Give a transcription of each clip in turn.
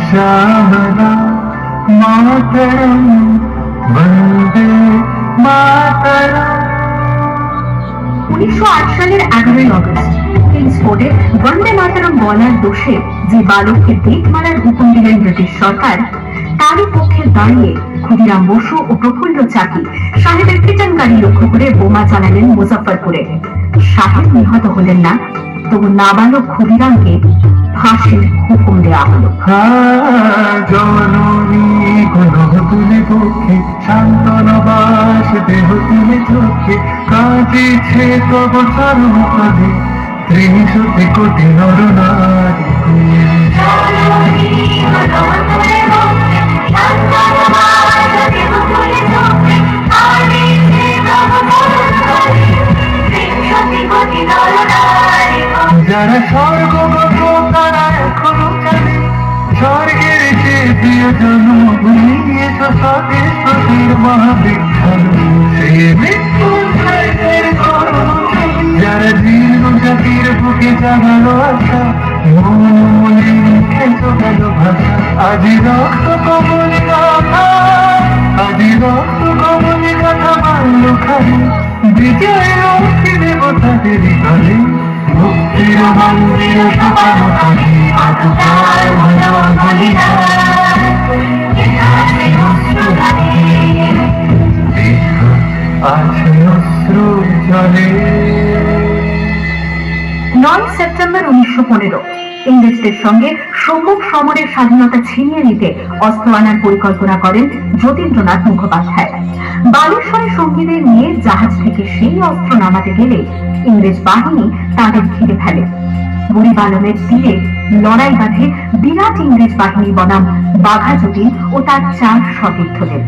श्यामला मातरम वंदे मातरम। 1908 সালের 11ই আগস্ট কিংসফোর্ডে বন্দে মাতরম বলার দোষে যে বালককে দেখ মারার হুকুম দিলেন ব্রিটিশ সরকার, তারই পক্ষে দাঁড়িয়ে ক্ষুদিরাম বসু ও প্রফুল্ল চাকি সাহেবের কীর্তনকারী লক্ষ্য করে বোমা চালালেন মুজাফফরপুরে। সাহেব নিহত হলেন না, তবু নাবালক ক্ষুদিরামকে ফাঁসির হুকুম দেওয়া হলো। জননী কোন তুলে পক্ষে শান্তনবাস দেহ তুলে চোখে কাঁদিছে তব চরণ পদে ৩০ কোটি নরনারী। যারা স্বর্গগত তারা এখনো জানে স্বর্গের যে প্রিয় জন্মভূমিয়েছ স্বদেশ প্রতির মহাবিখ্যাত সে মৃত্যুর যারা দীর্ঘ জাতির বুকে জাগালো আশা মনে মুখে জোগাল ভাষা। আজি রক্ত কমলি কথা, আজি রক্ত কমলি কথা মানল খালি বিজয় লক্ষ্মী দেবতাদের কালে মুক্তির মন্দির সকানো কালী আতুকার ভজা বলিয়া আছে অশ্রু জলে। 9 সেপ্টেম্বর 1915 ইংরেজদের সঙ্গে সম্মুখ সমরের স্বাধীনতা ছিনিয়ে নিতে অস্ত্র আনার পরিকল্পনা করেন যতীন্দ্রনাথ মুখোপাধ্যায়। বালেশ্বরে সঙ্গীদের নিয়ে জাহাজ থেকে সেই অস্ত্র নামাতে গেলে ইংরেজ বাহিনী তাদের ঘিরে ফেলে। বুড়িবালনের তীরে লড়াই বাঁধে বিরাট ইংরেজ বাহিনী বনাম বাঘা যতীন ও তার 4 সতীর্থদের।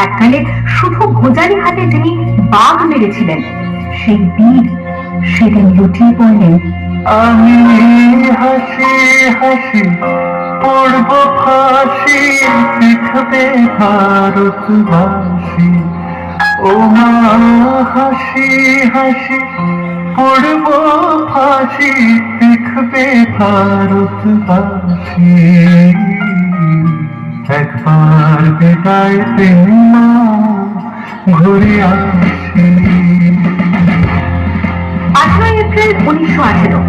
এককালে শুধু গোজারি হাতে যিনি বাঘ মেরেছিলেন, সেই বীর সেদিন লুটিয়ে পড়লেন। আমি হাসি হাসি পড়ব ফাঁসি পিঠবে ভারতবাসী, ও মা হাসি হাসি পড়ব ফাঁসি পিঠবে ভারতবাসী। একবার বিদায় তিনি মা ঘুরে আসি। 18 এপ্রিল 1918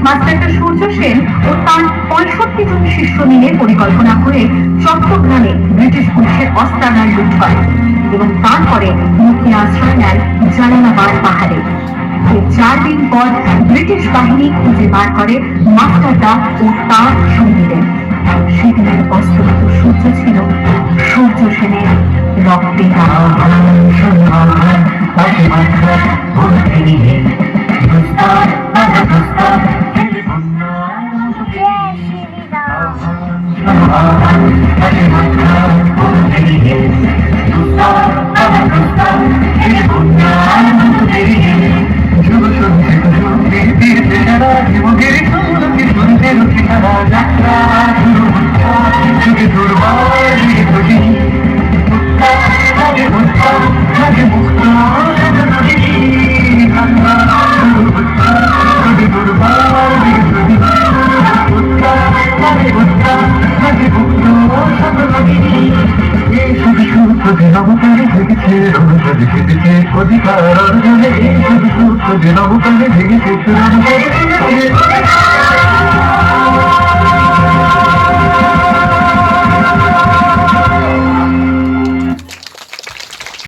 মাস্টার সূর্য সেন ও তার 65 জন শিষ্য মিলে পরিকল্পনা করে চট্টগ্রামে ব্রিটিশ পুলিশের অস্ত্রাগার লুট করে এবং তারপরে মুখে আশ্রয় নেয় জালালাবাদ পাহাড়ে। 4 দিন পর ব্রিটিশ বাহিনী খুঁজে বার করে মাস্টারদা ও তার সঙ্গীদের। সেদিনের অস্তমিত সূর্য ছিল সূর্য সেনের রক্তে অধিকার অর্জনে এই শুধু দিন অবকালে ভেঙেছে।